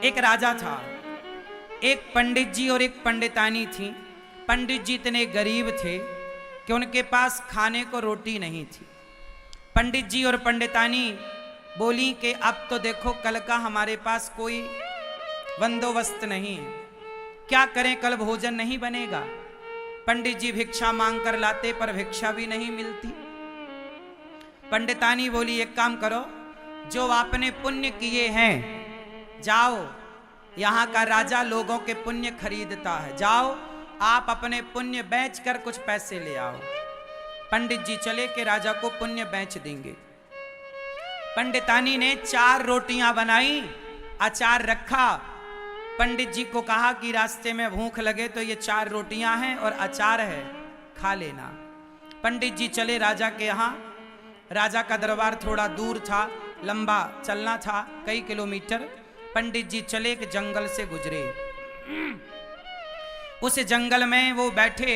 एक राजा था, एक पंडित जी और एक पंडितानी थी। पंडित जी इतने गरीब थे कि उनके पास खाने को रोटी नहीं थी। पंडित जी और पंडितानी बोली कि अब तो देखो कल का हमारे पास कोई बंदोबस्त नहीं है, क्या करें, कल भोजन नहीं बनेगा। पंडित जी भिक्षा मांग कर लाते पर भिक्षा भी नहीं मिलती। पंडितानी बोली एक काम करो, जो आपने पुण्य किए हैं जाओ, यहाँ का राजा लोगों के पुण्य खरीदता है, जाओ आप अपने पुण्य बेचकर कुछ पैसे ले आओ। पंडित जी चले कि राजा को पुण्य बेच देंगे। पंडितानी ने 4 रोटियां बनाई, अचार रखा। पंडित जी को कहा कि रास्ते में भूख लगे तो ये 4 रोटियां हैं और अचार है, खा लेना। पंडित जी चले राजा के यहाँ। राजा का दरबार थोड़ा दूर था, लंबा चलना था, कई किलोमीटर। पंडित जी चले एक जंगल से गुजरे। उस जंगल में वो बैठे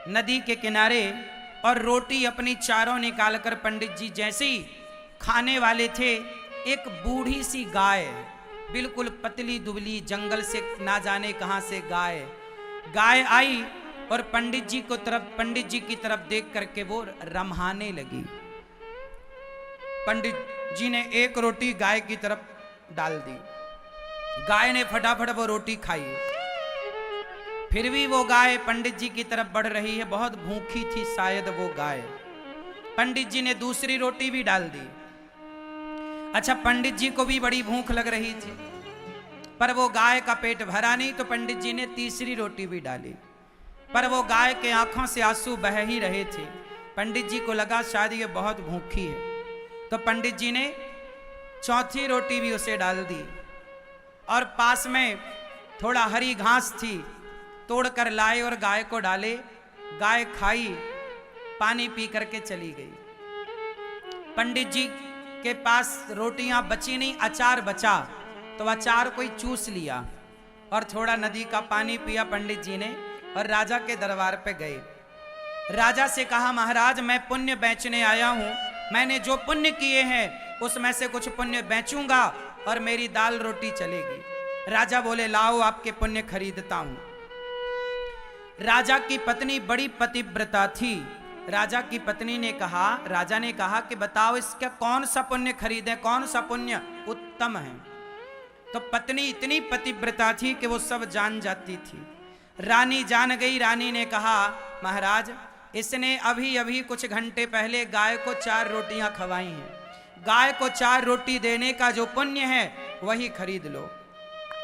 नदी के किनारे और रोटी अपनी चारों निकालकर पंडित जी जैसे ही खाने वाले थे, एक बूढ़ी सी गाय, बिल्कुल पतली दुबली, जंगल से ना जाने कहां से गाय आई और पंडित जी की तरफ देख करके वो रम्हाने लगी। पंडित जी ने एक रोटी गाय की तरफ डाल दी। गाय ने फटाफट वो रोटी खाई। फिर भी वो गाय पंडित जी की तरफ बढ़ रही है, बहुत भूखी थी शायद वो गाय। पंडित जी ने दूसरी रोटी भी डाल दी। अच्छा, पंडित जी को भी बड़ी भूख लग रही थी, पर वो गाय का पेट भरा नहीं, तो पंडित जी ने तीसरी रोटी भी डाली, पर वो गाय के आंखों से आंसू बह ही रहे थे। पंडित जी को लगा शायद ये बहुत भूखी है, तो पंडित जी ने चौथी रोटी भी उसे डाल दी और पास में थोड़ा हरी घास थी, तोड़कर लाए और गाय को डाले। गाय खाई, पानी पी करके चली गई। पंडित जी के पास रोटियां बची नहीं, अचार बचा, तो अचार कोई चूस लिया और थोड़ा नदी का पानी पिया पंडित जी ने और राजा के दरबार पे गए। राजा से कहा महाराज मैं पुण्य बेचने आया हूं, मैंने जो पुण्य किए हैं उसमें से कुछ पुण्य बेचूंगा और मेरी दाल रोटी चलेगी। राजा बोले लाओ आपके पुण्य खरीदता हूं। राजा की पत्नी बड़ी पतिव्रता थी। राजा की पत्नी ने कहा, राजा ने कहा कि बताओ इसका कौन सा पुण्य खरीदें, कौन सा पुण्य उत्तम है। तो पत्नी इतनी पतिव्रता थी कि वो सब जान जाती थी। रानी जान गई। रानी ने कहा महाराज इसने अभी अभी कुछ घंटे पहले गाय को 4 रोटियां खवाई हैं, गाय को 4 रोटी देने का जो पुण्य है वही खरीद लो।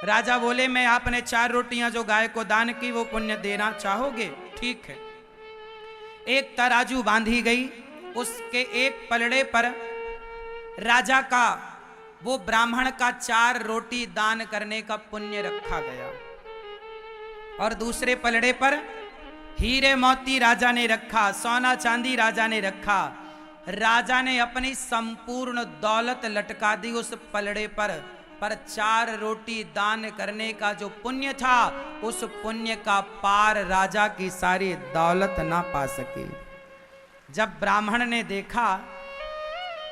राजा बोले मैं आपने 4 रोटियां जो गाय को दान की वो पुण्य देना चाहोगे? ठीक है। एक तराजू बांधी गई, उसके एक पलड़े पर राजा का वो ब्राह्मण का 4 रोटी दान करने का पुण्य रखा गया और दूसरे पलड़े पर हीरे मोती राजा ने रखा, सोना चांदी राजा ने रखा। राजा ने अपनी संपूर्ण दौलत लटका दी उस पलड़े पर 4 रोटी दान करने का जो पुण्य था उस पुण्य का पार राजा की सारी दौलत ना पा सके। जब ब्राह्मण ने देखा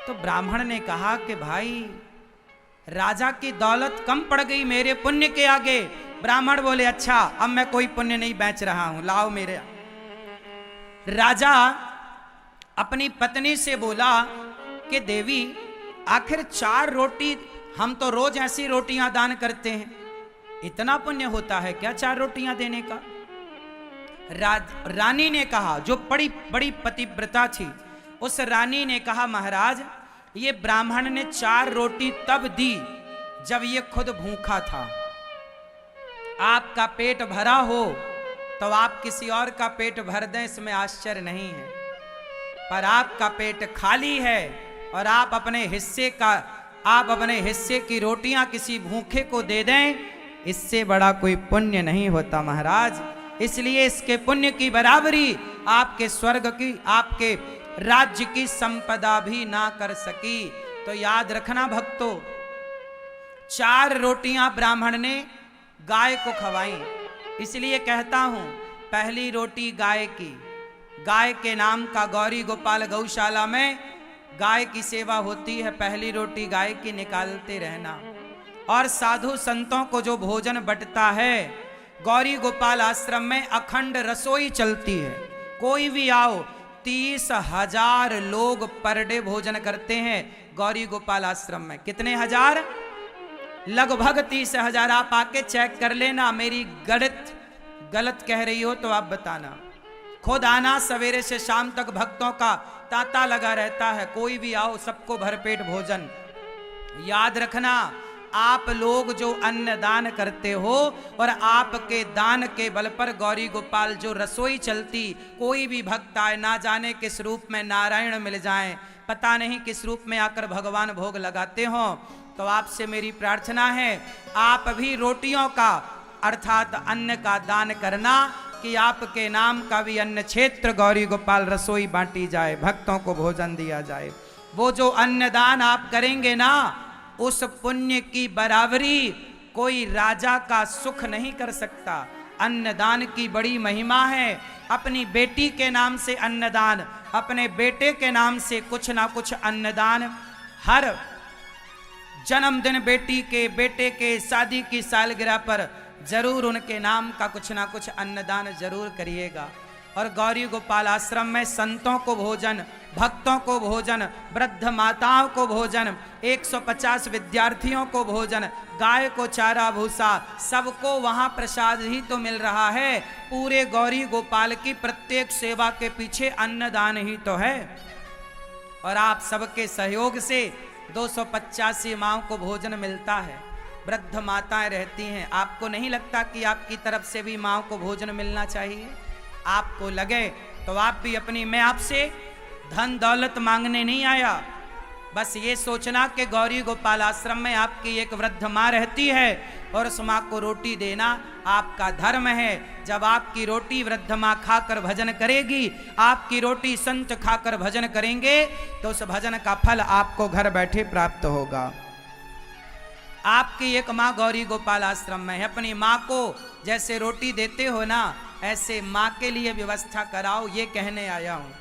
तो ब्राह्मण ने कहा कि भाई राजा की दौलत कम पड़ गई मेरे पुण्य के आगे। ब्राह्मण बोले अच्छा अब मैं कोई पुण्य नहीं बेच रहा हूं, लाओ मेरे। राजा अपनी पत्नी से बोला कि देवी आखिर 4 रोटी, हम तो रोज ऐसी रोटियां दान करते हैं, इतना पुण्य होता है क्या 4 रोटियां देने का? रानी ने कहा, जो बड़ी बड़ी पतिव्रता थी, उस रानी ने कहा महाराज ये ब्राह्मण ने 4 रोटी तब दी जब ये खुद भूखा था। आपका पेट भरा हो तो आप किसी और का पेट भर दें, इसमें आश्चर्य नहीं है, पर आपका पेट खाली है और आप अपने हिस्से की रोटियां किसी भूखे को दे दें, इससे बड़ा कोई पुण्य नहीं होता महाराज। इसलिए इसके पुण्य की बराबरी आपके स्वर्ग की, आपके राज्य की संपदा भी ना कर सकी। तो याद रखना भक्तों, 4 रोटियां ब्राह्मण ने गाय को खवाई। इसलिए कहता हूं पहली रोटी गाय की, गाय के नाम का गौरी गोपाल गौशाला में गाय की सेवा होती है, पहली रोटी गाय की निकालते रहना। और साधु संतों को जो भोजन बंटता है, गौरी गोपाल आश्रम में अखंड रसोई चलती है। कोई भी आओ, 30,000 लोग पर डे भोजन करते हैं गौरी गोपाल आश्रम में। कितने हजार? लगभग 30,000। आप आके चेक कर लेना, मेरी गलत कह रही हो तो आप बताना। खुद आना, सवेरे से शाम तक भक्तों का तांता लगा रहता है। कोई भी आओ, सबको भरपेट भोजन। याद रखना, आप लोग जो अन्न दान करते हो और आपके दान के बल पर गौरी गोपाल जो रसोई चलती, कोई भी भक्त आए, ना जाने किस रूप में नारायण मिल जाएं, पता नहीं किस रूप में आकर भगवान भोग लगाते हो। तो आपसे मेरी प्रार्थना है, आप भी रोटियों का अर्थात अन्न का दान करना, कि आपके नाम का भी अन्न क्षेत्र गौरी गोपाल रसोई बांटी जाए, भक्तों को भोजन दिया जाए। वो जो अन्नदान आप करेंगे ना, उस पुण्य की बराबरी कोई राजा का सुख नहीं कर सकता। अन्नदान की बड़ी महिमा है। अपनी बेटी के नाम से अन्नदान, अपने बेटे के नाम से कुछ ना कुछ अन्नदान, हर जन्मदिन बेटी के, बेटे के शादी की सालगिरह पर जरूर उनके नाम का कुछ ना कुछ अन्नदान जरूर करिएगा। और गौरी गोपाल आश्रम में संतों को भोजन, भक्तों को भोजन, वृद्ध माताओं को भोजन, 150 विद्यार्थियों को भोजन, गाय को चारा भूसा, सबको वहाँ प्रसाद ही तो मिल रहा है। पूरे गौरी गोपाल की प्रत्येक सेवा के पीछे अन्नदान ही तो है। और आप सबके सहयोग से 285 माँओं को भोजन मिलता है। वृद्ध माताएं रहती हैं। आपको नहीं लगता कि आपकी तरफ से भी माँओं को भोजन मिलना चाहिए? आपको लगे तो आप भी अपनी, मैं आपसे धन दौलत मांगने नहीं आया, बस ये सोचना कि गौरी गोपाल आश्रम में आपकी एक वृद्ध माँ रहती है और उस माँ को रोटी देना आपका धर्म है। जब आपकी रोटी वृद्ध माँ खाकर भजन करेगी, आपकी रोटी संत खाकर भजन करेंगे, तो उस भजन का फल आपको घर बैठे प्राप्त होगा। आपकी एक माँ गौरी गोपाल आश्रम में है। अपनी माँ को जैसे रोटी देते हो ना, ऐसे माँ के लिए व्यवस्था कराओ, ये कहने आया हूँ।